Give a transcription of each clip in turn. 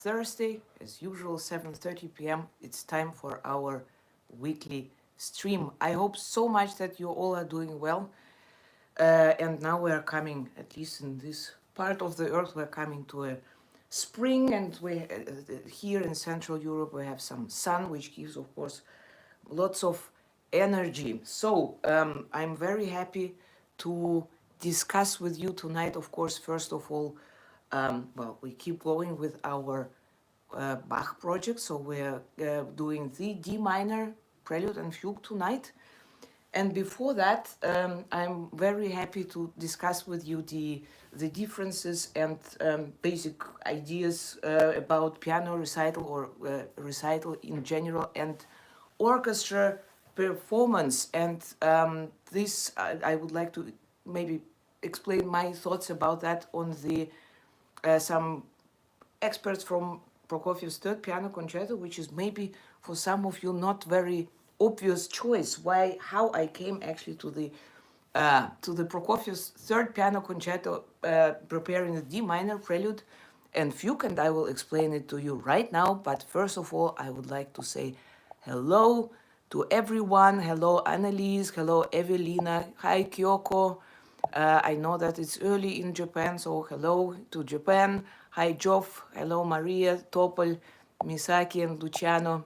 Thursday, as usual, 7:30 p.m. It's time for our weekly stream. I hope so much that you all are doing well. And now we are coming, at least in this part of the earth, we're coming to a spring, and we here in Central Europe we have some sun, which gives, of course, lots of energy. So I'm very happy to discuss with you tonight. Of course, first of all, well, we keep going with our Bach project. So we're doing the D minor Prelude and Fugue tonight. And before that, I'm very happy to discuss with you the differences and basic ideas about piano recital or recital in general and orchestra performance. And this, I would like to maybe explain my thoughts about that on the some experts from Prokofiev's third piano concerto, which is maybe for some of you not very obvious choice. How I came actually to the Prokofiev's third piano concerto, preparing the D minor Prelude and Fugue, and I will explain it to you right now. But first of all, I would like to say hello to everyone. Hello, Annalise. Hello, Evelina. Hi, Kyoko. I know that it's early in Japan, so hello to Japan. Hi, Joff. Hello, Maria, Topol, Misaki, and Luciano,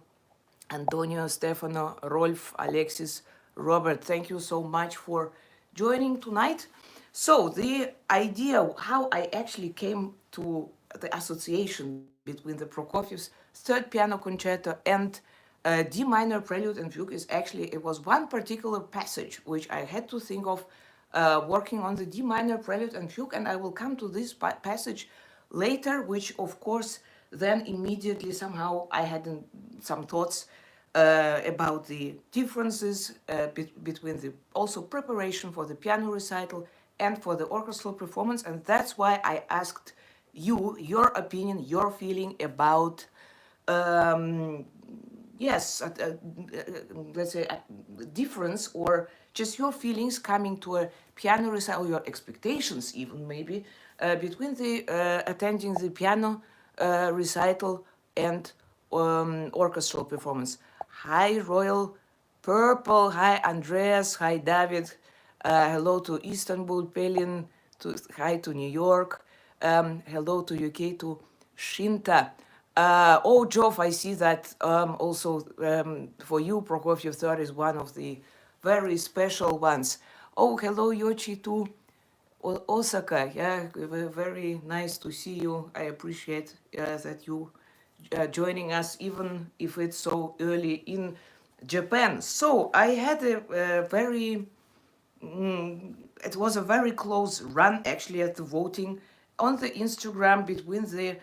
Antonio, Stefano, Rolf, Alexis, Robert. Thank you so much for joining tonight. So the idea, how I actually came to the association between the Prokofiev's third piano concerto and D minor Prelude and Fugue is actually, it was one particular passage which I had to think of working on the D minor Prelude and Fugue, and I will come to this passage later, which of course then immediately somehow I had some thoughts about the differences between the also preparation for the piano recital and for the orchestral performance, and that's why I asked you your opinion, your feeling about yes, let's say a difference or just your feelings coming to a piano recital, your expectations even maybe between the attending the piano recital and orchestral performance. Hi, Royal Purple. Hi, Andreas. Hi, David. Hello to Istanbul, Pelin. Hi to New York. Hello to UK, to Shinta. Oh, Joff, I see that also for you, Prokofiev third is one of the very special ones. Oh, hello, Yoshi, to Osaka. Yeah, very nice to see you. I appreciate that you joining us, even if it's so early in Japan. So I had a very it was a very close run actually at the voting on the Instagram between the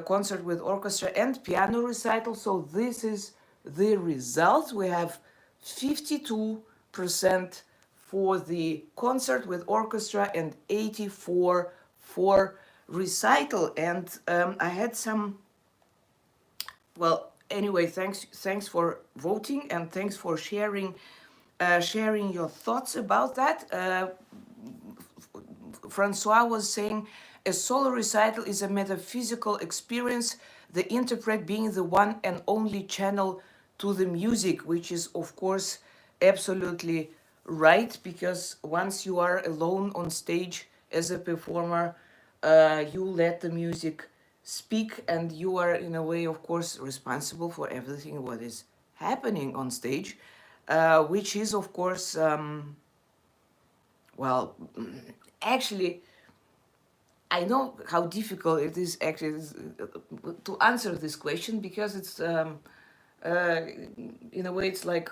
concert with orchestra and piano recital. So this is the result. We have 52% for the concert with orchestra and 84 for recital. And I had some, well, anyway, thanks for voting and thanks for sharing your thoughts about that. Francois was saying a solo recital is a metaphysical experience, the interpret being the one and only channel to the music, which is of course absolutely right, because once you are alone on stage as a performer, you let the music speak, and you are in a way of course responsible for everything what is happening on stage, which is of course well, actually I know how difficult it is actually to answer this question, because it's in a way it's like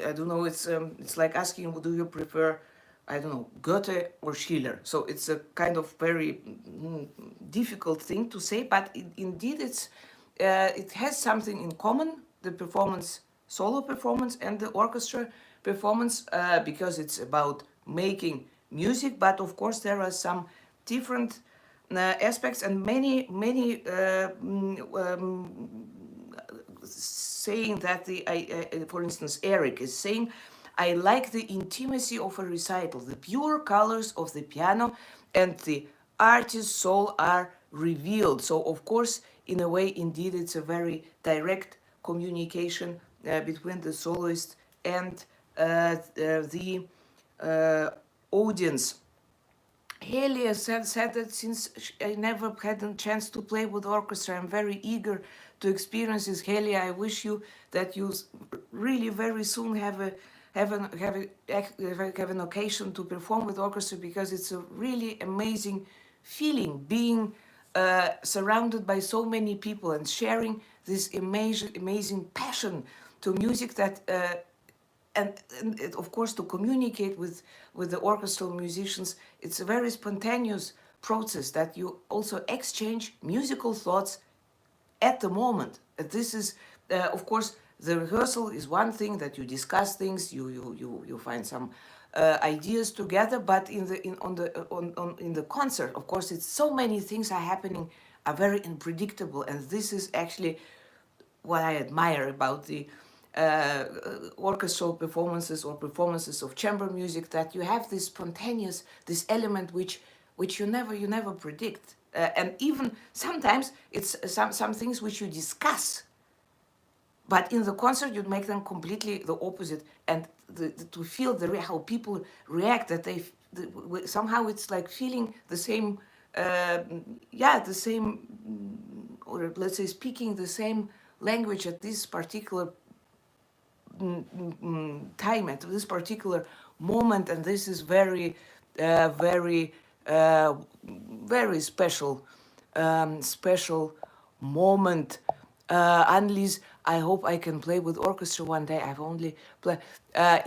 I don't know, it's like asking, do you prefer, I don't know, Goethe or Schiller? So it's a kind of very difficult thing to say, but indeed it has something in common, the performance, solo performance and the orchestra performance, because it's about making music, but of course there are some different aspects, and many saying that for instance, Eric is saying, I like the intimacy of a recital, the pure colors of the piano and the artist's soul are revealed. So of course, in a way, indeed, it's a very direct communication between the soloist and the audience. Helia said that since I never had a chance to play with orchestra, I'm very eager to experience this. Helia, I wish you that you really very soon have an occasion to perform with orchestra, because it's a really amazing feeling being surrounded by so many people and sharing this amazing passion to music that and of course to communicate with the orchestral musicians. It's a very spontaneous process that you also exchange musical thoughts at the moment. This is of course the rehearsal is one thing that you discuss things, you find some ideas together, but in the concert, of course, it's so many things are happening, are very unpredictable, and this is actually what I admire about the orchestral performances or performances of chamber music, that you have this spontaneous, this element which you never predict, and even sometimes it's some things which you discuss, but in the concert you make them completely the opposite, and to feel how people react, that somehow it's like feeling the same, the same, or let's say speaking the same language at this particular time, at this particular moment, and this is very very special special moment. Annelies, I hope I can play with orchestra one day. I've only played.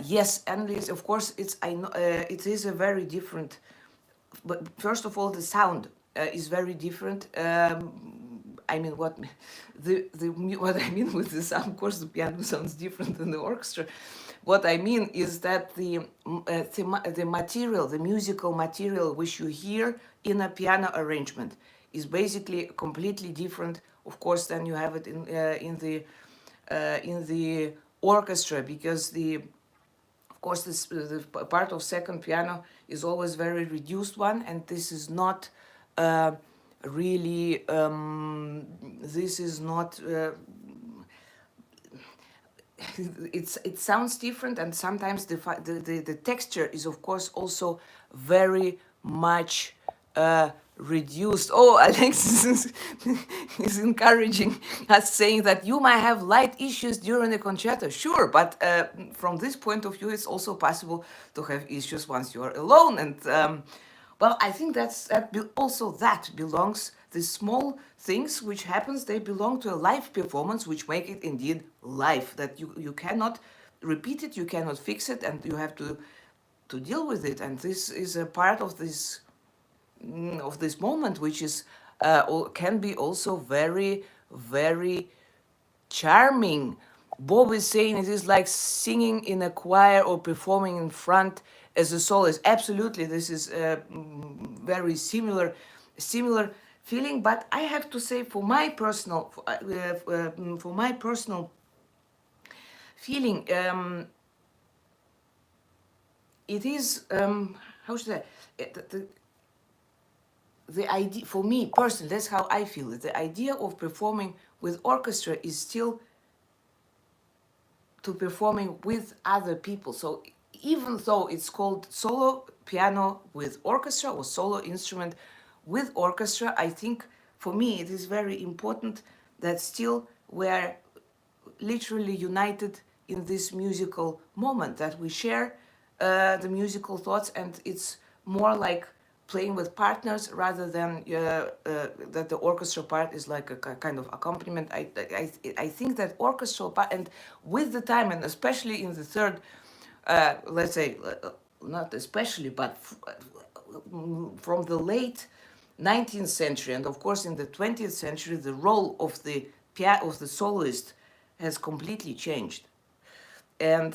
Yes, Annelies, of course, I know it is a very different. But first of all, the sound is very different. I mean, what I mean with the sound, of course, the piano sounds different than the orchestra. What I mean is that the material, the musical material which you hear in a piano arrangement is basically completely different, of course, than you have it in the orchestra, because of course the part of second piano is always very reduced one, and this is not really this is not it sounds different, and sometimes the texture is of course also very much reduced. Oh, Alexis is encouraging us, saying that you might have light issues during the concerto. Sure, but from this point of view, it's also possible to have issues once you are alone. And well, I think that belongs, the small things which happens, they belong to a live performance, which make it indeed live, that you cannot repeat it, you cannot fix it, and you have to deal with it. And this is a part of this moment, which is can be also very, very charming. Bob is saying it is like singing in a choir or performing in front as a soloist. Absolutely, this is very similar feeling. But I have to say, for my personal feeling, it is how should I the idea, for me personally, that's how I feel it. The idea of performing with orchestra is still to performing with other people. So even though it's called solo piano with orchestra or solo instrument with orchestra, I think for me it is very important that still we're literally united in this musical moment, that we share the musical thoughts, and it's more like playing with partners rather than that the orchestral part is like a kind of accompaniment. I think that orchestral part, and with the time, and especially in the third, let's say, not especially, but from the late 19th century, and of course in the 20th century, the role of the soloist has completely changed. And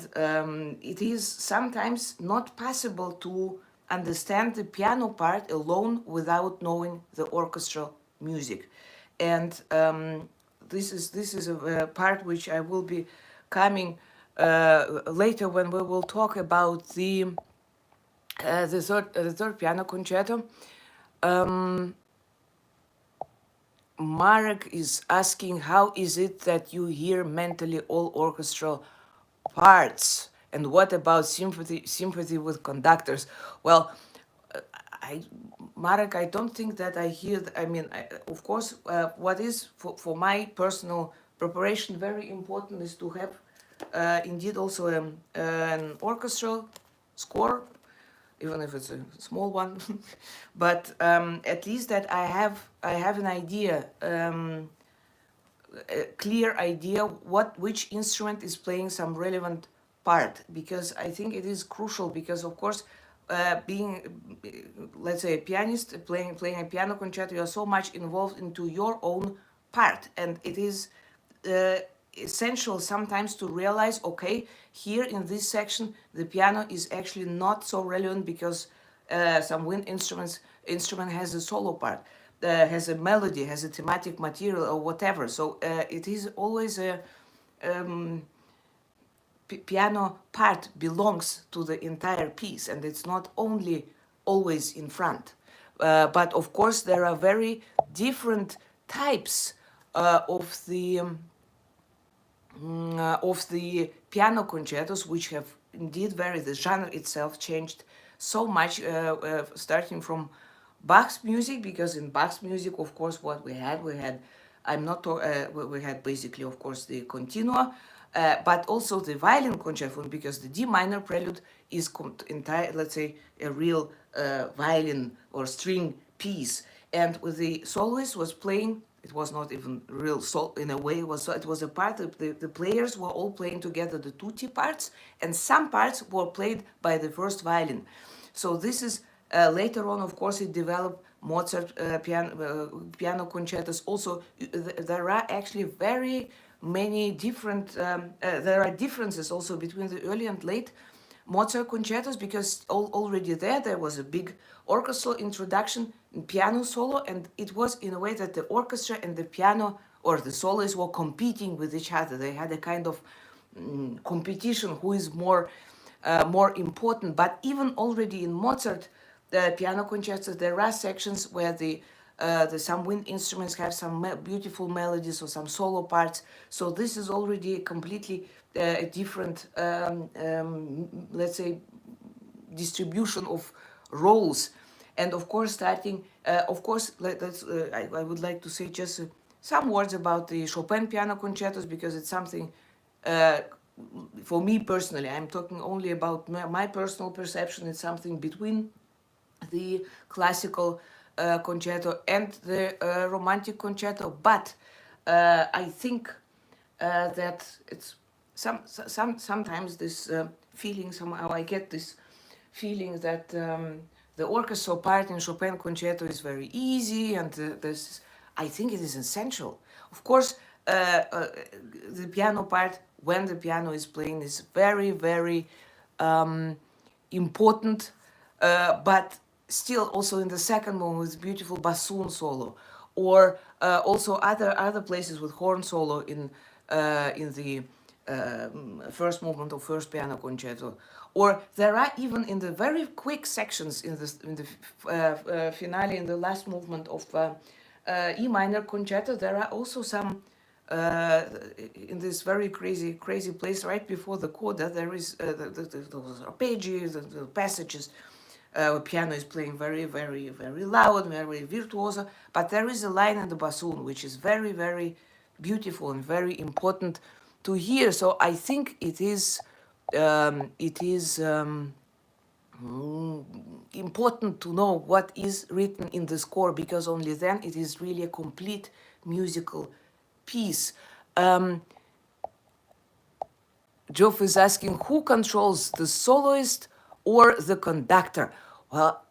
it is sometimes not possible to understand the piano part alone without knowing the orchestral music. And this is a part which I will be coming later when we will talk about the third piano concerto. Um, Marek is asking, how is it that you hear mentally all orchestral parts? And what about sympathy with conductors? Well, I, Marek, I don't think that I hear. I mean, of course, what is for my personal preparation very important is to have indeed also an orchestral score, even if it's a small one. But at least that I have an idea, a clear idea which instrument is playing some relevant part, because I think it is crucial, because of course being let's say a pianist playing a piano concerto, you are so much involved into your own part, and it is uh, essential sometimes to realize, okay, here in this section the piano is actually not so relevant, because some wind instrument has a solo part, has a melody, has a thematic material or whatever. So it is always a piano part belongs to the entire piece, and it's not only always in front. But of course, there are very different types of the piano concertos, which have indeed varied. The genre itself changed so much, starting from Bach's music, because in Bach's music, of course, what we had, we had basically, of course, the continua, but also the violin concerto, because the D minor prelude is entire, let's say, a real violin or string piece, and with the soloist was playing. It was not even real sol in a way. It was a part of the players were all playing together the tutti parts, and some parts were played by the first violin. So this is later on, of course, it developed Mozart piano concertos. Also, there are actually very many different. There are differences also between the early and late Mozart concertos, because already there was a big orchestral introduction in piano solo, and it was in a way that the orchestra and the piano or the soloists were competing with each other. They had a kind of competition, who is more important. But even already in Mozart, the piano concertos, there are sections where the some wind instruments have some beautiful melodies or some solo parts. So this is already completely a different, let's say, distribution of roles. And of course, starting, of course, I would like to say just some words about the Chopin piano concertos, because it's something, uh, for me personally, I'm talking only about my personal perception. It's something between the classical concerto and the romantic concerto. But I think that it's sometimes this feeling, somehow I get this feeling that the orchestral part in Chopin concerto is very easy, and this, I think it is essential. Of course, the piano part, when the piano is playing, is very, very important, but still also in the second movement with beautiful bassoon solo, or also other places with horn solo in the first movement of first piano concerto, or there are even in the very quick sections in the finale, in the last movement of E minor concerto, there are also some in this very crazy place right before the coda. There is those arpeggi, the passages. Piano is playing very loud, very virtuoso, but there is a line in the bassoon which is very beautiful and very important to hear. So I think it is important to know what is written in the score, because only then it is really a complete musical piece. Geoff is asking, who controls, the soloist or the conductor? Well,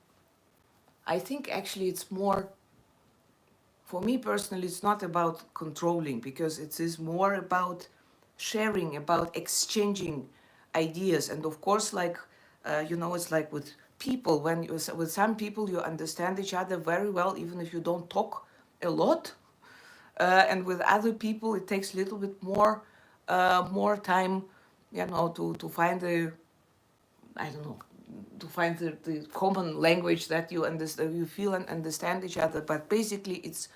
I think actually it's more, for me personally, it's not about controlling, because it is more about sharing, about exchanging ideas. And of course, like, it's like with people, when you, with some people, you understand each other very well, even if you don't talk a lot. And with other people, it takes a little bit more time, to find a, I don't know, to find the common language that you understand, you feel and understand each other. But basically, it's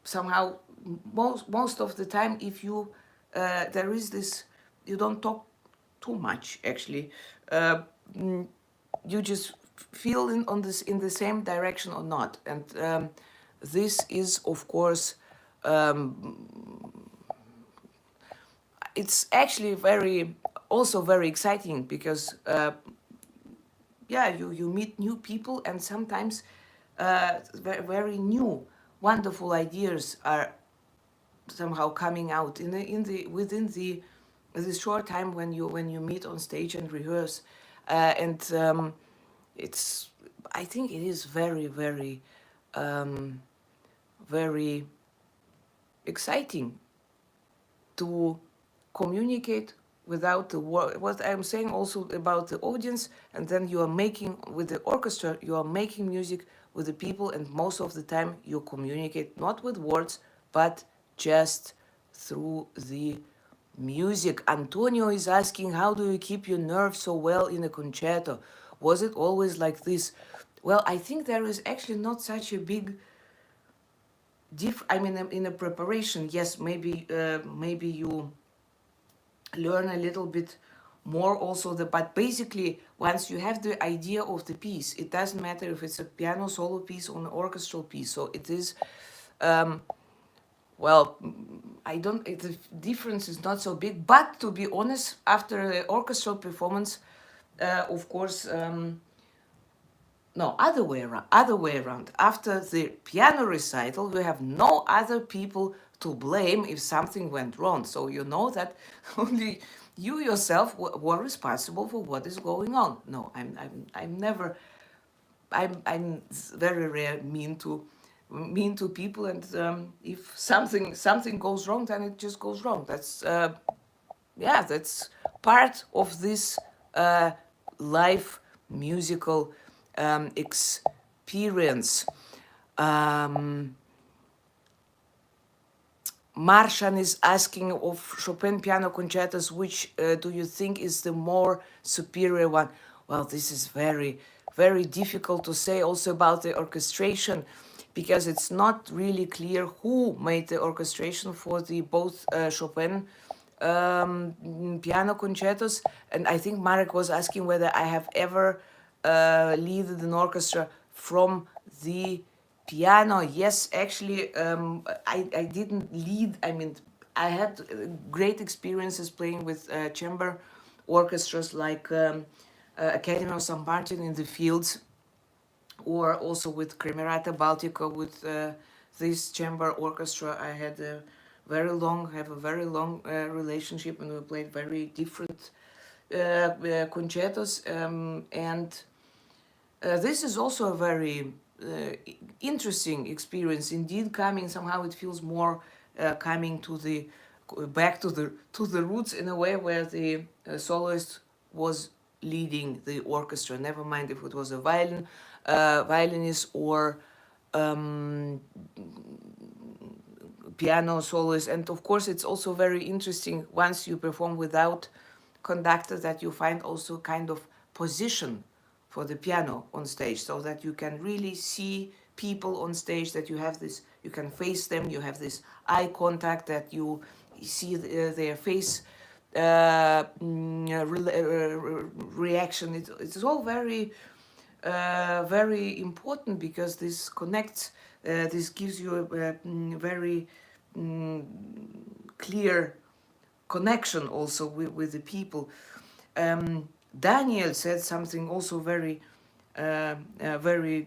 somehow most of the time, if you there is this, you don't talk too much actually. Uh, you just feel on this in the same direction or not, and this is of course it's actually also very exciting because yeah, you meet new people, and sometimes very new wonderful ideas are somehow coming out within the this short time when you meet on stage and rehearse, and it's, I think it is um, very exciting to communicate without the word. What I'm saying also about the audience, and then you are making with the orchestra, you are making music with the people, and most of the time you communicate not with words, but just through the music. Antonio is asking, how do you keep your nerves so well in a concerto? Was it always like this? Well, I think there is actually not such a big I mean, in a preparation, yes, maybe you learn a little bit more also, but basically once you have the idea of the piece, it doesn't matter if it's a piano solo piece or an orchestral piece. So it is, well, the difference is not so big, but to be honest, after the orchestral performance, of course, no, other way around. After the piano recital, we have no other people to blame if something went wrong. So you know that only you yourself were responsible for what is going on. No, I'm never, I'm very rare mean to people, and if something goes wrong, then it just goes wrong. That's yeah, that's part of this live musical experience. Um, Marshan is asking of Chopin piano concertos, which do you think is the more superior one? Well, this is very difficult to say also about the orchestration, because it's not really clear who made the orchestration for the both Chopin piano concertos. And I think Marek was asking whether I have ever leaded an orchestra from the piano. Yes, actually, I didn't lead. I mean, I had great experiences playing with chamber orchestras like Academy of St. Martin in the Fields, or also with Cremerata Baltica with this chamber orchestra. I had a very long relationship, and we played very different concertos, and this is also a very interesting experience indeed. Coming somehow, it feels more coming to the back to the roots, in a way where the soloist was leading the orchestra. Never mind if it was a violinist or piano soloist. And of course, it's also very interesting once you perform without conductor, that you find also kind of position for the piano on stage, so that you can really see people on stage, that you have this, you can face them, you have this eye contact, that you see their face reaction. It's all very important, because this connects, this gives you a very clear connection also with the people. Daniel said something also very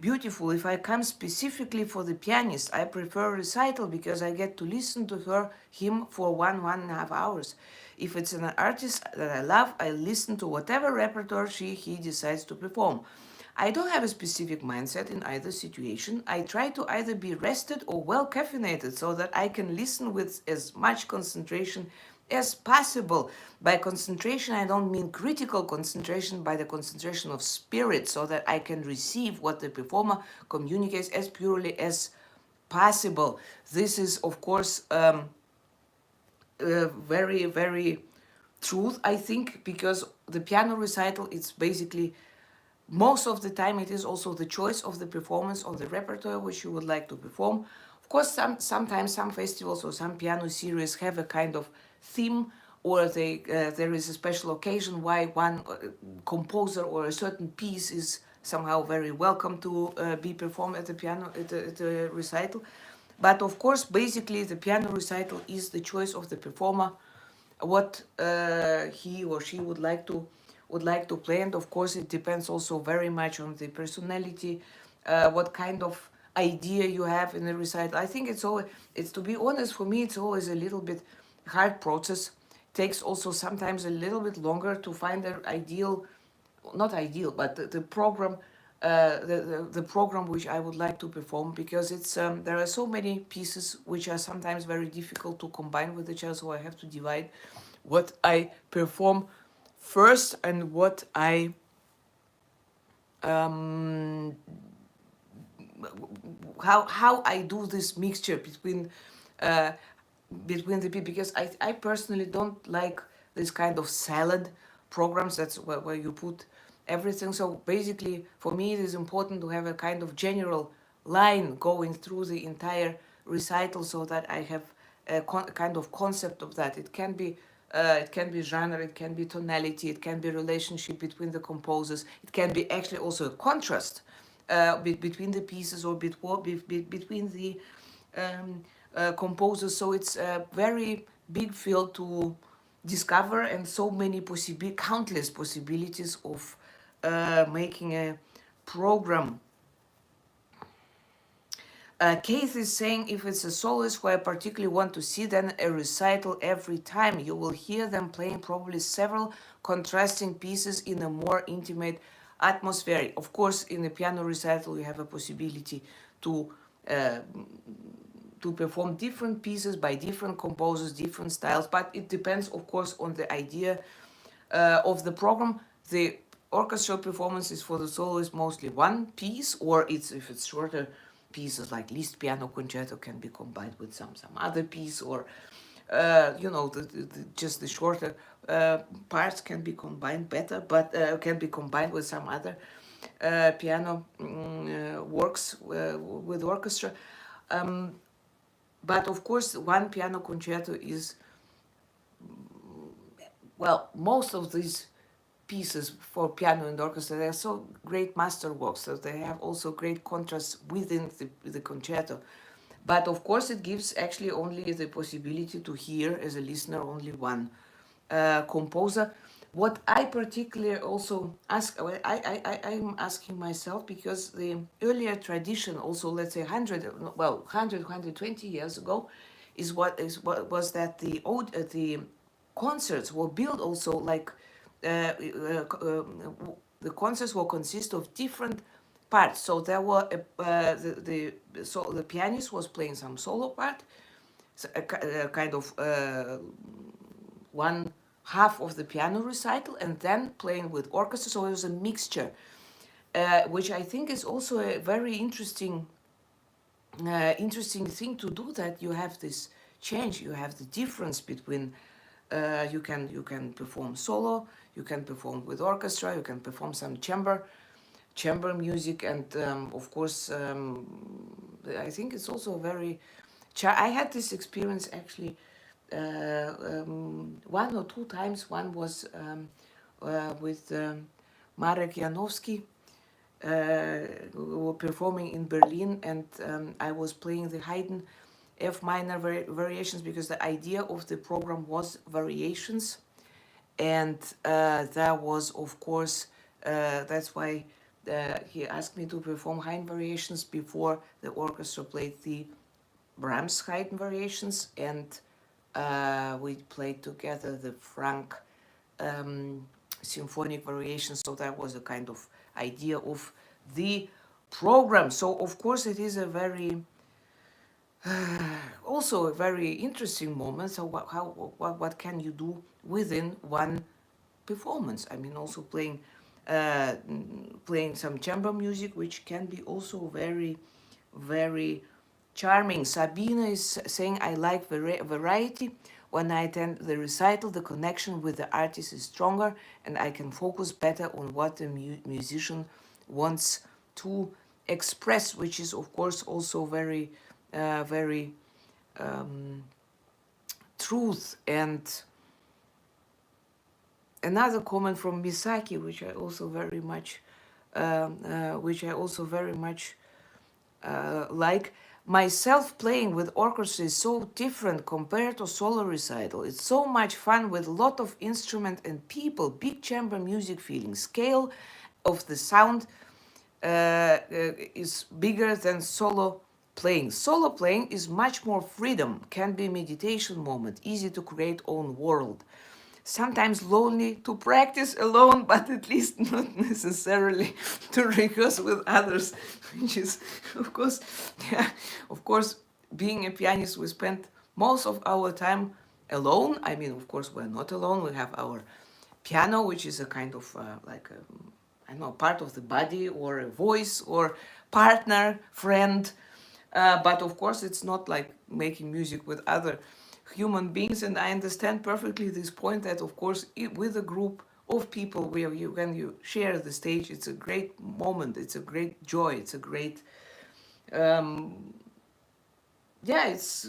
beautiful. If I come specifically for the pianist, I prefer recital, because I get to listen to him for 1.5 hours. If it's an artist that I love, I listen to whatever repertoire he decides to perform. I don't have a specific mindset in either situation. I try to either be rested or well caffeinated, so that I can listen with as much concentration as possible. By concentration, I don't mean critical concentration, by the concentration of spirit, so that I can receive what the performer communicates as purely as possible. This is, of course, very truth, I think, because the piano recital, it's basically most of the time it is also the choice of the performance of the repertoire which you would like to perform. Of course, sometimes some festivals or some piano series have a kind of theme, or there is a special occasion why one composer or a certain piece is somehow very welcome to be performed at the piano at a recital. But of course, basically, the piano recital is the choice of the performer, what he or she would like to play, and of course, it depends also very much on the personality, what kind of idea you have in the recital. I think it's to be honest, for me, it's always a little bit hard process. Takes also sometimes a little bit longer to find the ideal, not ideal, but the program, the program which I would like to perform, because it's there are so many pieces which are sometimes very difficult to combine with each other, so I have to divide what I perform first and what I how I do this mixture uh, between the people, because I personally don't like this kind of salad programs. That's where you put everything. So basically, for me, it is important to have a kind of general line going through the entire recital, so that I have a kind of concept of that. It can be genre, it can be tonality, it can be relationship between the composers. It can be actually also a contrast between the pieces, or between the composers. So it's a very big field to discover, and so many countless possibilities of making a program. Keith is saying, if it's a soloist who I particularly want to see, then a recital every time. You will hear them playing probably several contrasting pieces in a more intimate atmosphere. Of course, in a piano recital, you have a possibility to perform different pieces by different composers, different styles, but it depends, of course, on the idea of the program. The orchestral performance is for the soloist mostly one piece, or if it's shorter pieces like Liszt piano concerto can be combined with some other piece, or just the shorter parts can be combined better, but can be combined with some other piano works with orchestra. But of course, one piano concerto is, well, most of these pieces for piano and orchestra, they are so great masterworks, so they have also great contrasts within the concerto. But of course, it gives actually only the possibility to hear as a listener only one composer. What I particularly also ask, I'm asking myself, because the earlier tradition, also let's say 120 years ago, is what was that the concerts were built also like the concerts will consist of different parts. So there were the pianist was playing some solo part, so a kind of one half of the piano recital, and then playing with orchestra. So it was a mixture, which I think is also a very interesting thing to do. That you have this change, you have the difference between you can perform solo, you can perform with orchestra, you can perform some chamber music, and of course I think it's also very. I had this experience actually one or two times. One was with Marek Janowski. We were performing in Berlin, and I was playing the Haydn F minor variations, because the idea of the program was variations, and there was, of course, that's why he asked me to perform Haydn variations before the orchestra played the Brahms Haydn variations, and we played together the Franck symphonic variations. So that was a kind of idea of the program. So of course it is a very also a very interesting moment. So what can you do within one performance? I mean, also playing some chamber music, which can be also very, very charming. Sabina is saying, I like variety. When I attend the recital, the connection with the artist is stronger and I can focus better on what the musician wants to express, which is of course also very truth. And another comment from Misaki, which I also very much like, myself playing with orchestra is so different compared to solo recital. It's so much fun with a lot of instrument and people, big chamber music feeling. Scale of the sound is bigger than solo playing. Solo playing is much more freedom, can be meditation moment, easy to create own world. Sometimes lonely to practice alone, but at least not necessarily to rehearse with others, which is, of course, yeah, of course, being a pianist, we spend most of our time alone. I mean, of course, we're not alone. We have our piano, which is a kind of like a, I don't know, part of the body or a voice or partner, friend. But of course, it's not like making music with other human beings. And I understand perfectly this point that, of course, with a group of people where when you share the stage, it's a great moment, it's a great joy, it's a great, yeah, it's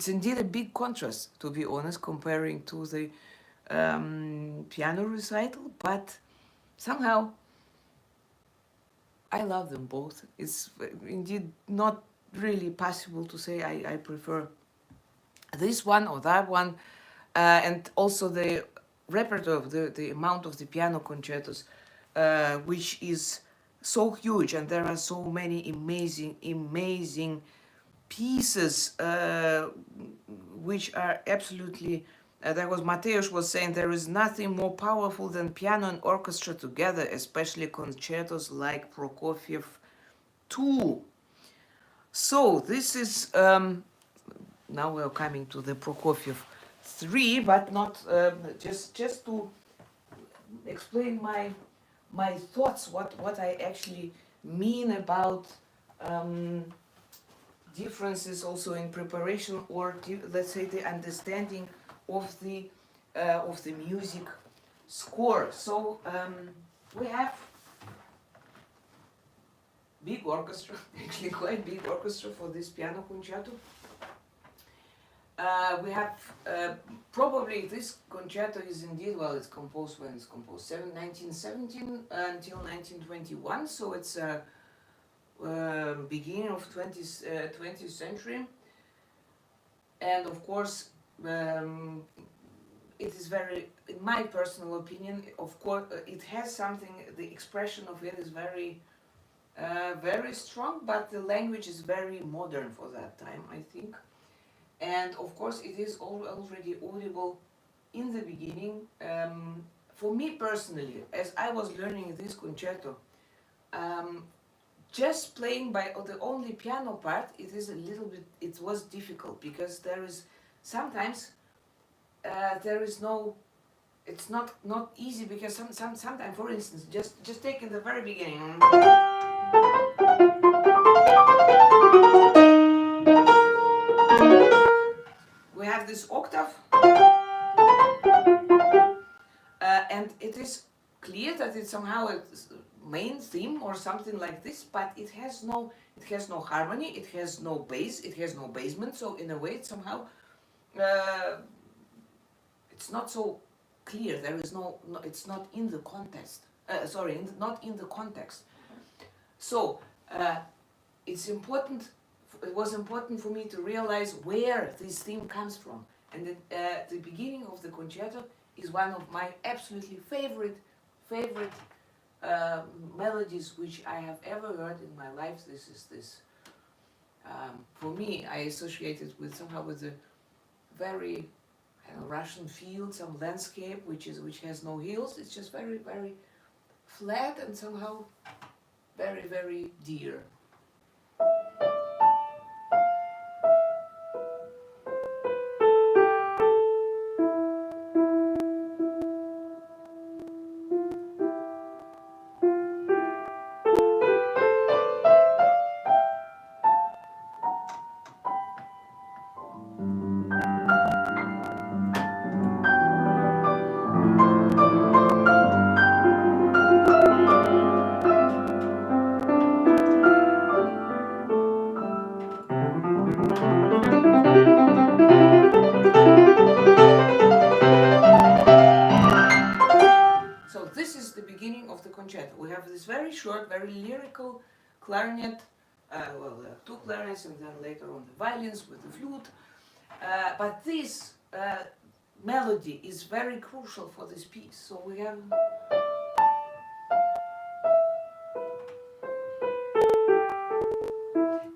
indeed a big contrast, to be honest, comparing to the piano recital, but somehow I love them both. It's indeed not really possible to say I prefer this one or that one. And also the repertoire, the amount of the piano concertos, which is so huge, and there are so many amazing pieces which are absolutely, that was Mateusz was saying, there is nothing more powerful than piano and orchestra together, especially concertos like Prokofiev II. So this is, now we're coming to the Prokofiev 3, but not, just to explain my thoughts, what I actually mean about differences also in preparation, or let's say the understanding of the music score. So we have big orchestra, actually quite big orchestra for this piano concerto. We have probably this concerto is indeed, well, it's composed when it's composed 1917 until 1921, so it's beginning of 20th century. And of course, it is very, in my personal opinion, of course, it has something, the expression of it is very strong, but the language is very modern for that time, I think. And of course, it is already audible in the beginning. For me personally, as I was learning this concerto, just playing by the only piano part, it is a little bit, it was difficult, because there is sometimes there is no, it's not easy, because sometimes, for instance, just take in the very beginning. We have this octave, and it is clear that it's somehow a main theme or something like this, but it has no harmony, it has no bass, it has no basement. So in a way, it's somehow it's not so clear. There is no it's not in the context. Not in the context. So it's important. It was important for me to realize where this theme comes from, and the beginning of the concerto is one of my absolutely favorite melodies which I have ever heard in my life. This is this. For me, I associate it with somehow with a very Russian field, some landscape which has no hills. It's just very flat and somehow very dear. classical clarinet, well, there are two clarinets, and then later on the violins with the flute. But this melody is very crucial for this piece. So we have.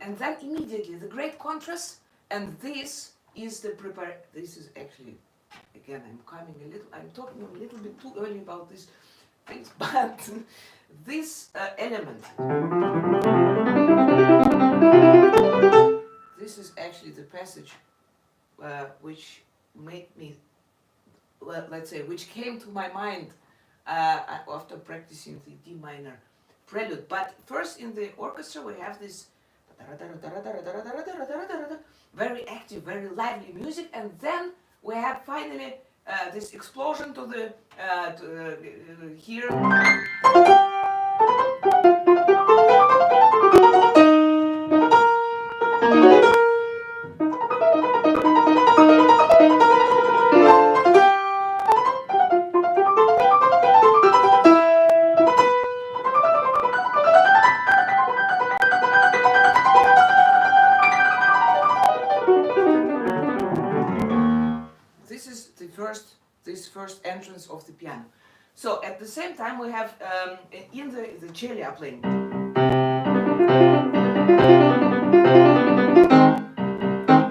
And then immediately the great contrast, and this is the this is actually, again, I'm talking a little bit too early about these things, but this element, this is actually the passage which made me, well, let's say, which came to my mind after practicing the D minor prelude. But first in the orchestra we have this very active, very lively music, and then we have finally this explosion to the here. This first entrance of the piano. So at the same time we have in the cello playing.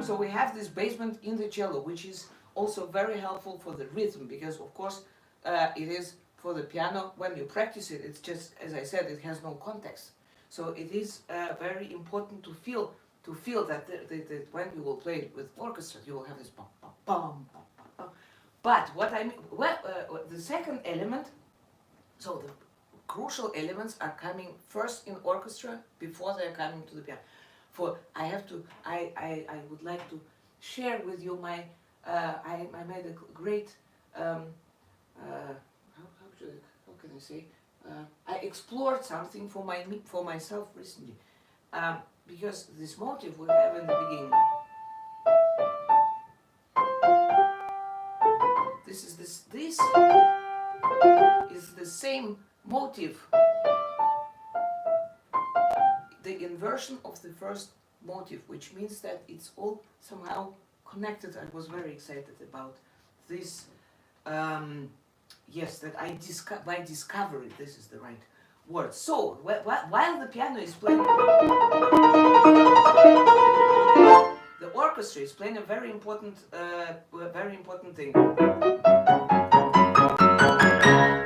So we have this basement in the cello, which is also very helpful for the rhythm, because of course it is for the piano. When you practice it, it's just, as I said, it has no context. So it is very important to feel that when you will play it with orchestra, you will have this bum, bum, bum, bum. But what I mean, well, the second element, so the crucial elements are coming first in orchestra before they are coming to the piano. I would like to share with you my, I made a great, how can I say, I explored something for myself recently, because this motive we have in the beginning. This is the same motive, the inversion of the first motive, which means that it's all somehow connected. I was very excited about this. Yes, that by discovery, this is the right word. So while the piano is playing, the orchestra is playing a very important thing.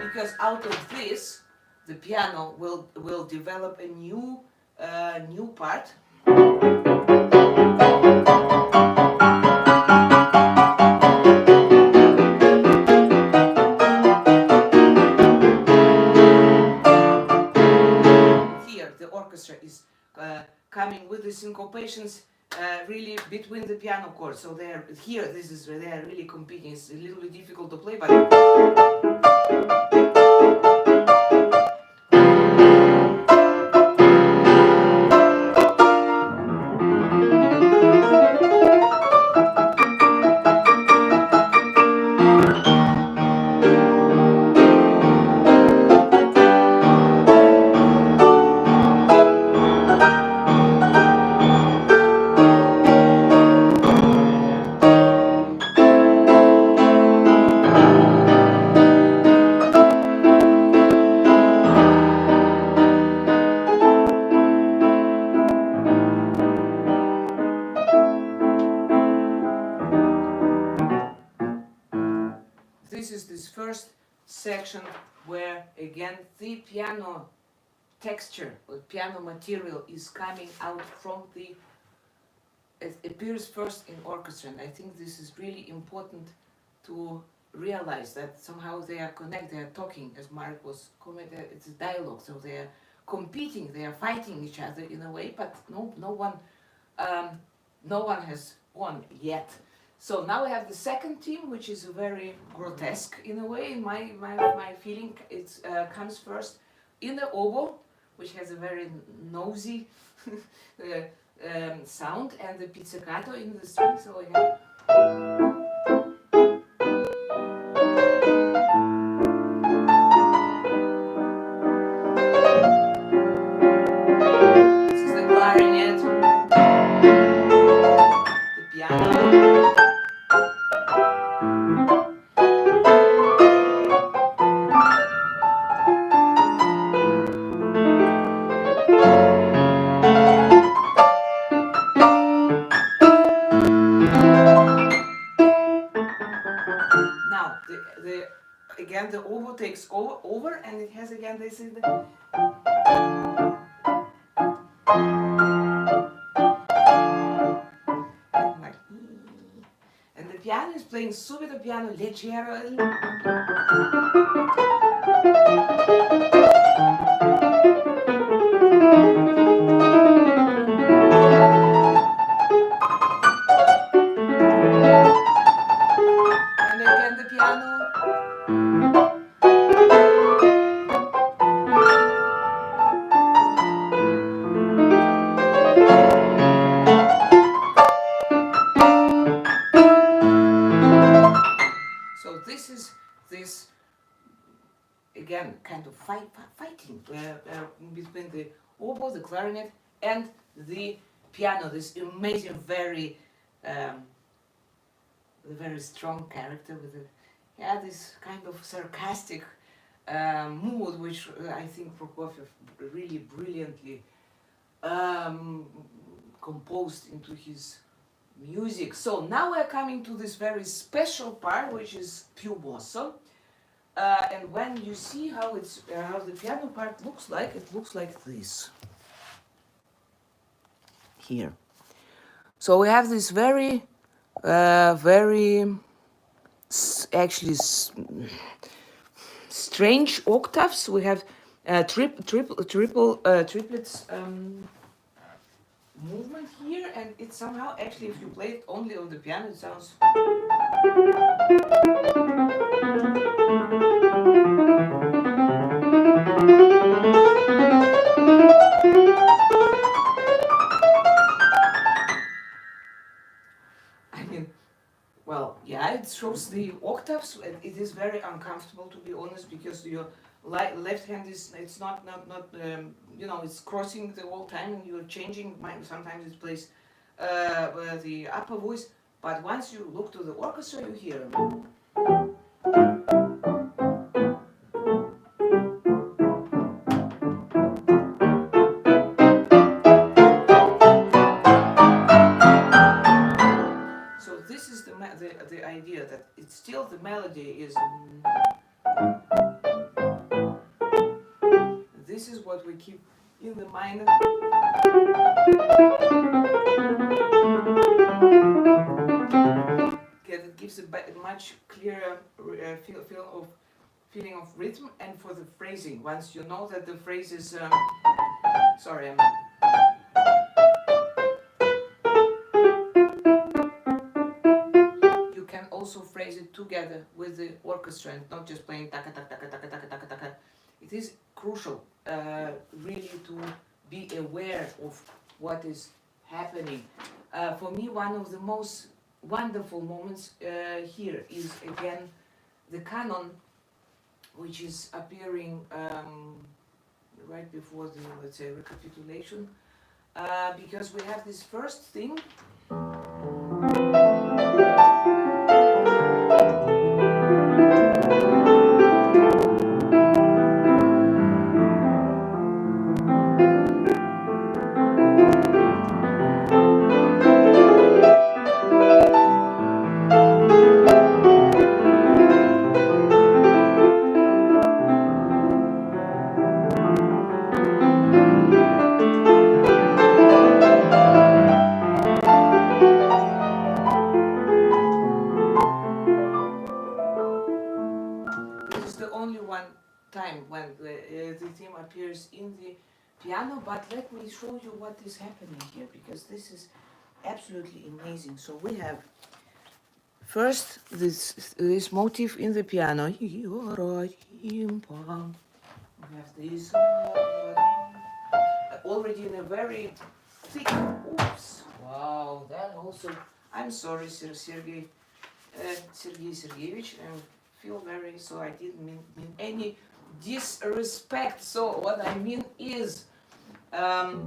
Because out of this, the piano will develop a new part. Here, the orchestra is coming with the syncopations really between the piano chords. So they are here. They are really competing. It's a little bit difficult to play, but. This first section where again the piano texture or piano material is coming out from it appears first in orchestra, and I think this is really important to realize that somehow they are connected, they are talking, as Mark was commenting, it's a dialogue, so they are competing, they are fighting each other in a way, but no one has won yet. So now we have the second theme, which is very grotesque in a way. In my feeling, it comes first in the oboe, which has a very nosy sound, and the pizzicato in the string. So we have. again the oboe takes over, and it has again this is the like, and the piano is playing subito piano leggero. And again the piano. So this is this again kind of fighting between the oboe, the clarinet, and the piano. This amazing, very strong character with this kind of sarcastic mood, which I think Prokofiev really brilliantly composed into his music. So now we're coming to this very special part, which is più mosso. And when you see how the piano part looks like, it looks like this. Here. So we have this very actually strange octaves. We have triplets movement here, and it somehow actually, if you play it only on the piano, it sounds. I mean, well, yeah, it shows the octaves, and it is very uncomfortable, to be honest, because your left hand is, it's not it's crossing the whole time, and you're changing. Sometimes it plays the upper voice, but once you look to the orchestra, you hear. So this is the idea that it's still the melody is. This is what we keep in the mind. It gives a much clearer feeling of rhythm, and for the phrasing. Once you know that the phrase is, sorry, you can also phrase it together with the orchestra and not just playing taka taka taka taka taka taka taka. It is crucial, really, to be aware of what is happening. For me, one of the most wonderful moments here is again the canon, which is appearing right before the, let's say, recapitulation, because we have this first thing. Time when the theme appears in the piano, but let me show you what is happening here, because this is absolutely amazing. So we have first this motif in the piano. We have this already in a very thick. Oops! Wow, that also. I'm sorry, Sergei Sergeyevich. I feel very, so I didn't mean any disrespect. So what I mean is and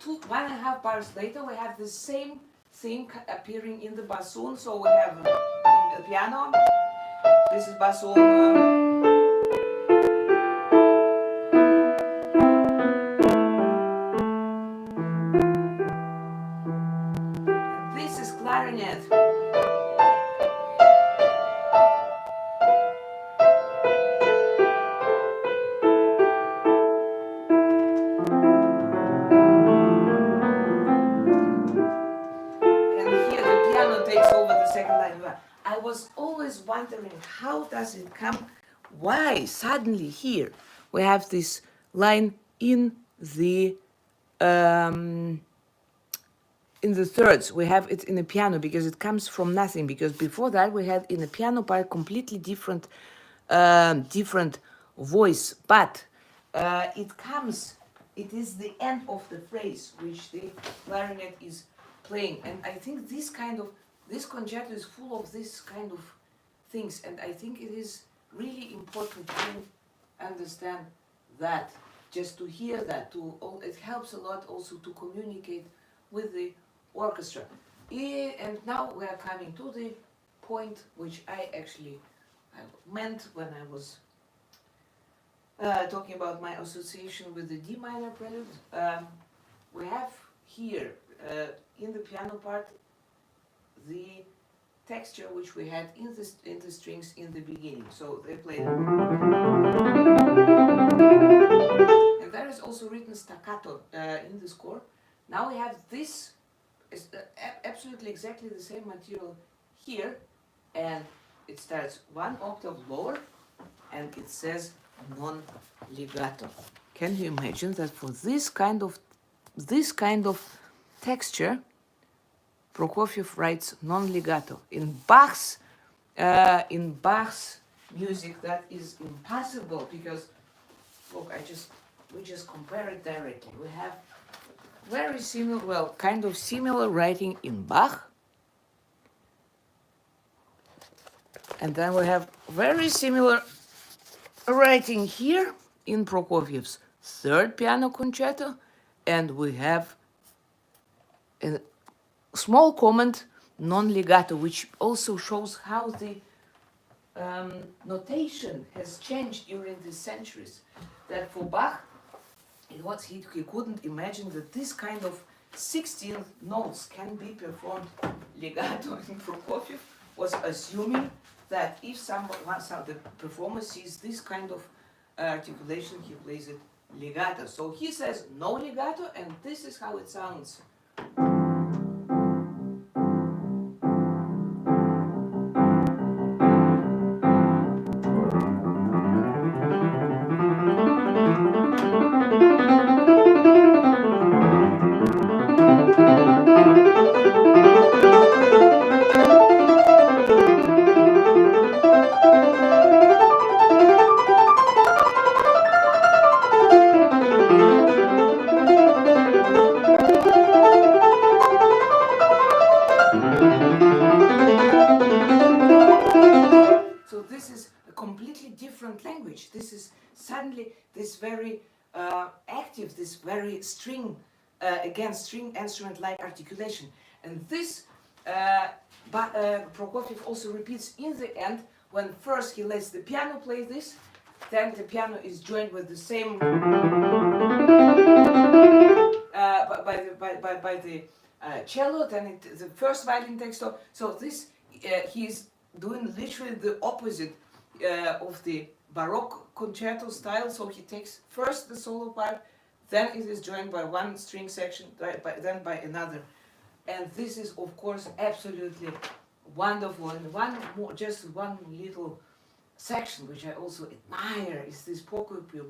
1.5 bars later we have the same thing appearing in the bassoon. So we have in the piano, this is bassoon, clarinet. was always wondering, how does it come? Why suddenly here we have this line um, in the thirds? We have it in the piano because it comes from nothing. Because before that we had in the piano part completely different voice, but it is the end of the phrase which the clarinet is playing, and I think this concerto is full of this kind of things, and I think it is really important to understand that, just to hear that, it helps a lot also to communicate with the orchestra. And now we are coming to the point which I meant when I was talking about my association with the D minor prelude. We have here in the piano part the texture which we had in the strings in the beginning. So they play them. And there is also written staccato in the score. Now we have this, absolutely exactly the same material here, and it starts one octave lower, and it says non-legato. Can you imagine that for this kind of texture, Prokofiev writes non-legato? In Bach's music, that is impossible, because look, we just compare it directly. We have very similar, well, kind of similar writing in Bach, and then we have very similar writing here in Prokofiev's third piano concerto, and we have a small comment, non-legato, which also shows how the notation has changed during the centuries. That for Bach, he couldn't imagine that this kind of 16 notes can be performed legato, and Prokofiev was assuming that if the performer sees this kind of articulation, he plays it legato. So he says no legato, and this is how it sounds. Language. This is suddenly this very active, this very string instrument-like articulation, and this Prokofiev also repeats in the end, when first he lets the piano play this, then the piano is joined with the same by the cello, then the first violin takes off. So this he's doing literally the opposite of the Baroque concerto style. So he takes first the solo part, then it is joined by one string section, then by another, and this is of course absolutely wonderful. And just one little section which I also admire is this Prokofiev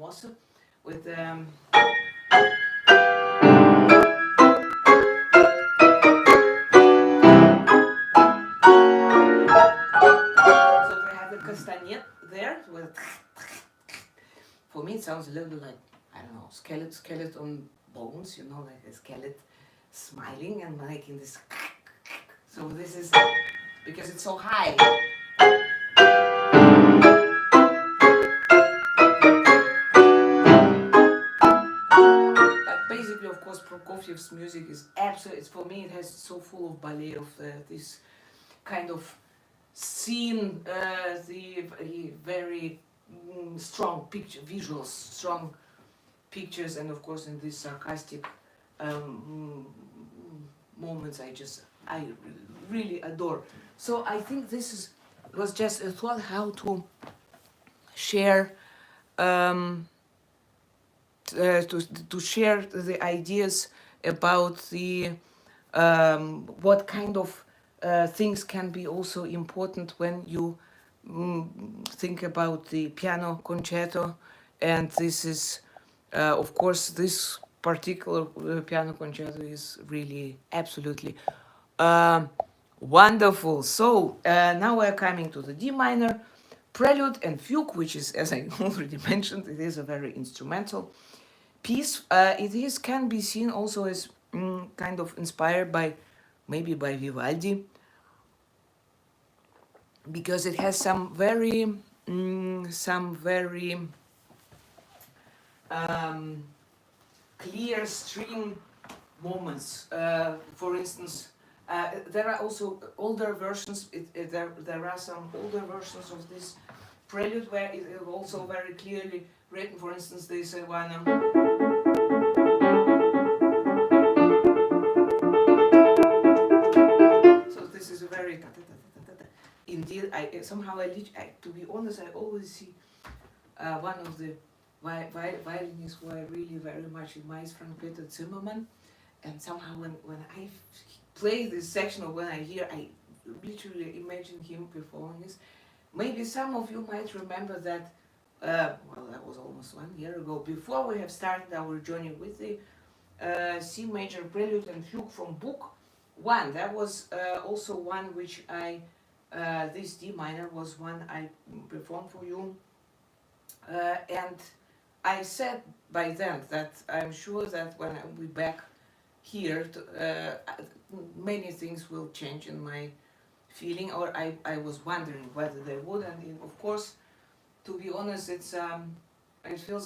with there. For me, it sounds a little bit like, I don't know, skeleton bones, you know, like a skeleton smiling and making this. So this is because it's so high. But basically, of course, Prokofiev's music is absolutely. For me, it has so full of ballet, of this kind of scene, the very strong visuals, strong pictures, and of course in these sarcastic moments I really adore. So I think this was just a thought how to share to share the ideas about the what kind of things can be also important when you think about the piano concerto, and this is, of course, this particular piano concerto is really absolutely um, wonderful. So now we're coming to the D minor Prelude and Fugue, which is, as I already mentioned, it is a very instrumental piece. It is can be seen also as kind of inspired by maybe by Vivaldi, because it has some very um, clear string moments. For instance, there are also older versions. There are some older versions of this prelude where it is also very clearly written. For instance, there is one. So this is a very. Indeed, to be honest, I always see one of the violinists who I really very much admire is Frank Peter Zimmermann, and somehow when I play this section, or when I hear, I literally imagine him performing this. Maybe some of you might remember that, well, that was almost 1 year ago, before we have started our journey with the C major Prelude and Fugue from Book I. That was also one which this D minor was one I performed for you. And I said by then that I'm sure that when I'll be back here, many things will change in my feeling, or I was wondering whether they would. And of course, to be honest, it's I feel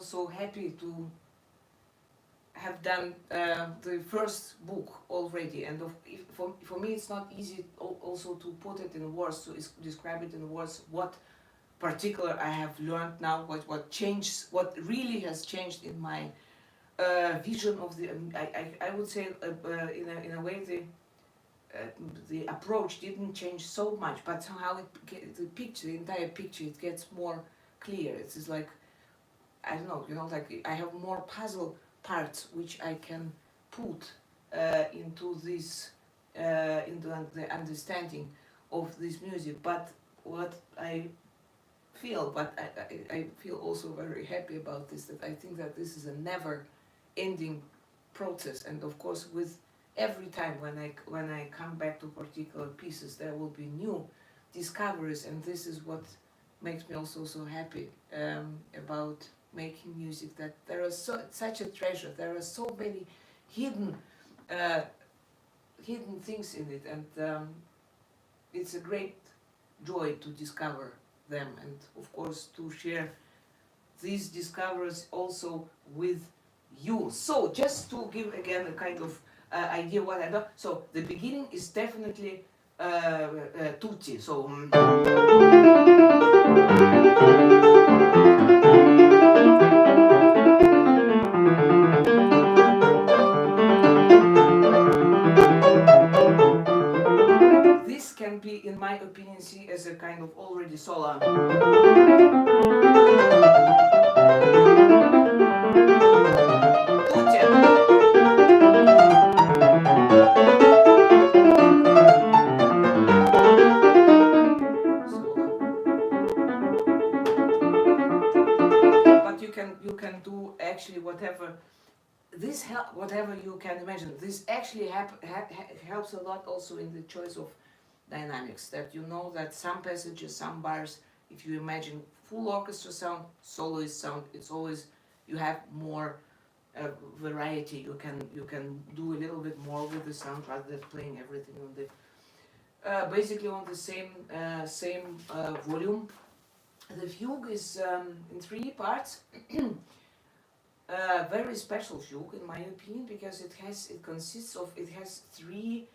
so happy to have done the first book already, and for me it's not easy also to put it in words, to describe it in words, what particular I have learned now, what changed, what really has changed in my vision of the. I would say in a way the approach didn't change so much, but somehow the entire picture, it gets more clear. It's like, I don't know, like I have more puzzle parts which I can put into this, into the understanding of this music. But what I feel, but I feel also very happy about this, that I think that this is a never-ending process, and of course with every time when I come back to particular pieces, there will be new discoveries, and this is what makes me also so happy about making music, that there is such a treasure, there are so many hidden things in it, and it's a great joy to discover them, and of course to share these discoveries also with you. So just to give again a kind of idea what I do. So the beginning is definitely tutti. So this can be, in my opinion, see as a kind of already solo. You can do actually whatever whatever you can imagine. This actually helps a lot also in the choice of dynamics, that you know that some passages, some bars, if you imagine full orchestra sound, soloist sound, it's always, you have more variety. You can do a little bit more with the sound rather than playing everything on the basically on the same volume. The fugue is in 3 parts. Very special fugue in my opinion, because it has 3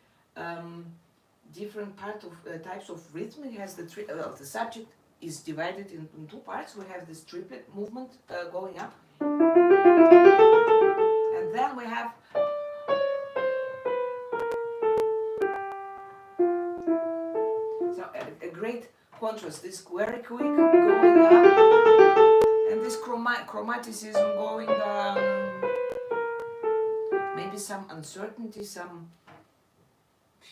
different types of rhythm. It has the subject is divided in 2 parts. We have this triplet movement going up, and then we have a great contrast. This very quick going up, and this chromaticism going down. Maybe some uncertainty, some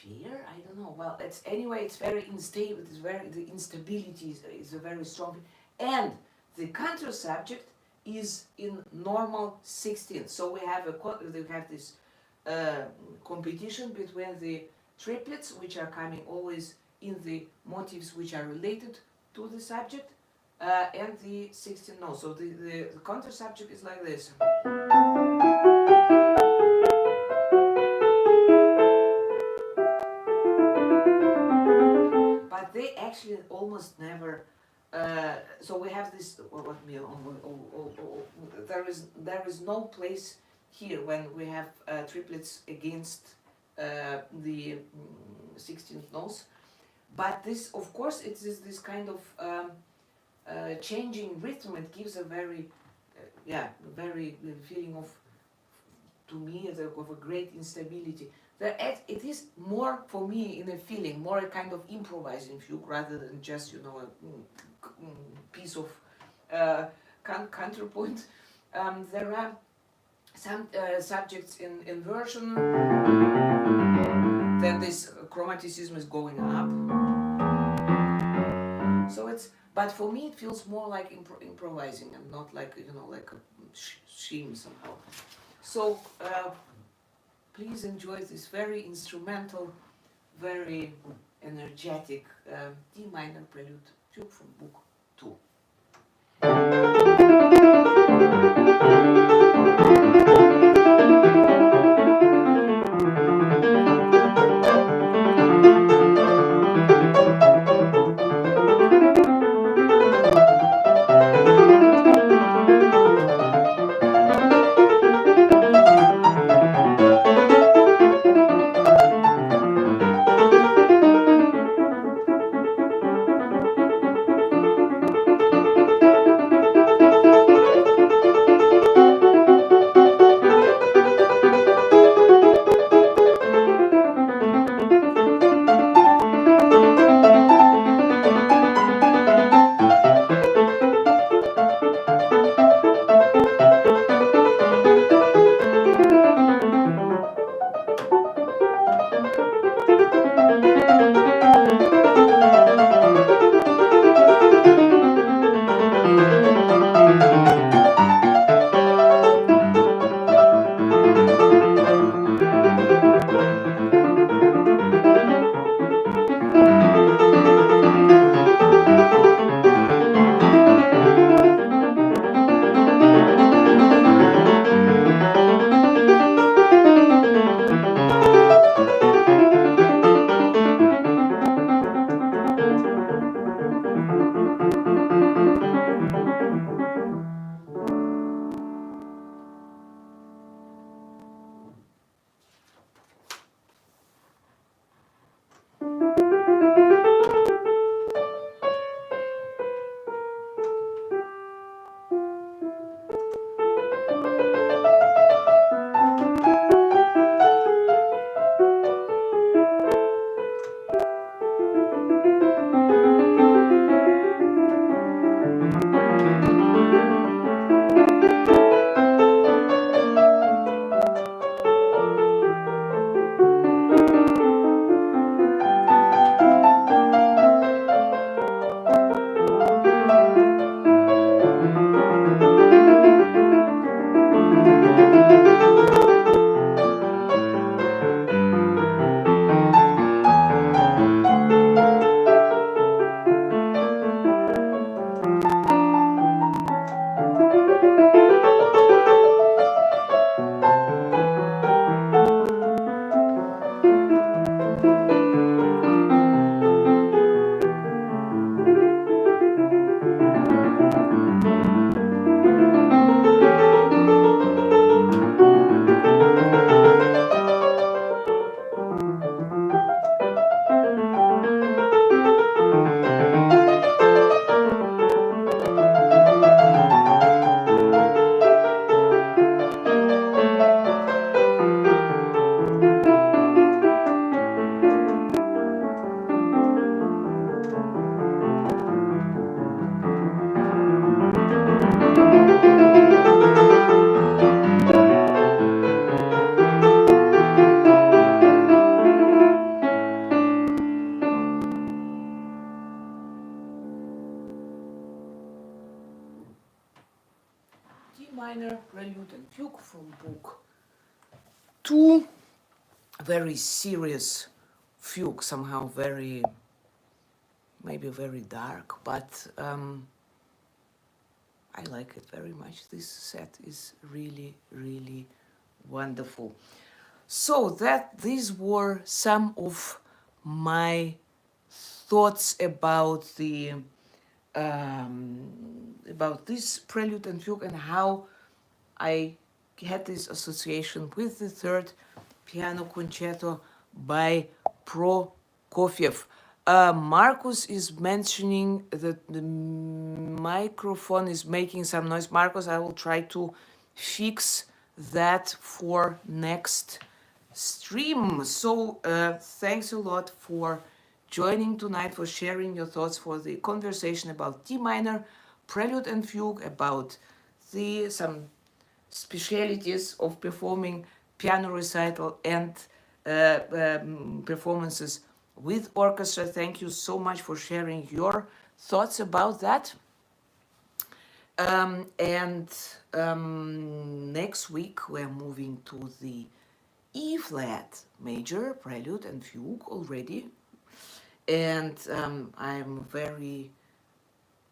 Fear? I don't know. Well, it's anyway. It's very unstable. The instability is a very strong, and the counter subject is in normal 16th. So we have this competition between the triplets, which are coming always in the motifs which are related to the subject, and the 16th note. So the counter subject is like this. But they actually almost never. So we have this. There is no place here when we have triplets against the 16th notes. But this, of course, it is this kind of changing rhythm. It gives a very, very feeling of, to me, of a great instability. It is more for me in a feeling, more a kind of improvising fugue rather than just a piece of counterpoint. There are some subjects in inversion. Then this chromaticism is going up. So but for me it feels more like improvising and not like like a scheme somehow. So please enjoy this very instrumental, very energetic D minor Prelude Fugue from Book II. minor Prelude and Fugue from Book II. Very serious fugue, somehow very, maybe very dark, but I like it very much. This set is really, really wonderful. So these were some of my thoughts about the about this Prelude and Fugue and how I had this association with the third piano concerto by Prokofiev. Marcus is mentioning that the microphone is making some noise. Marcus, I will try to fix that for next stream. So thanks a lot for joining tonight, for sharing your thoughts, for the conversation about D minor, Prelude and Fugue, about some specialities of performing piano recital and performances with orchestra. Thank you so much for sharing your thoughts about that. Next week we're moving to the E flat major Prelude and Fugue already, and I'm very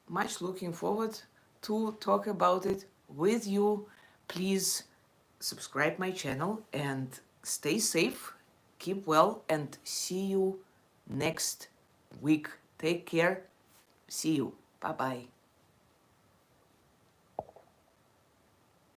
much looking forward to talk about it with you. Please subscribe my channel and stay safe, keep well, and see you next week. Take care. See you. Bye bye.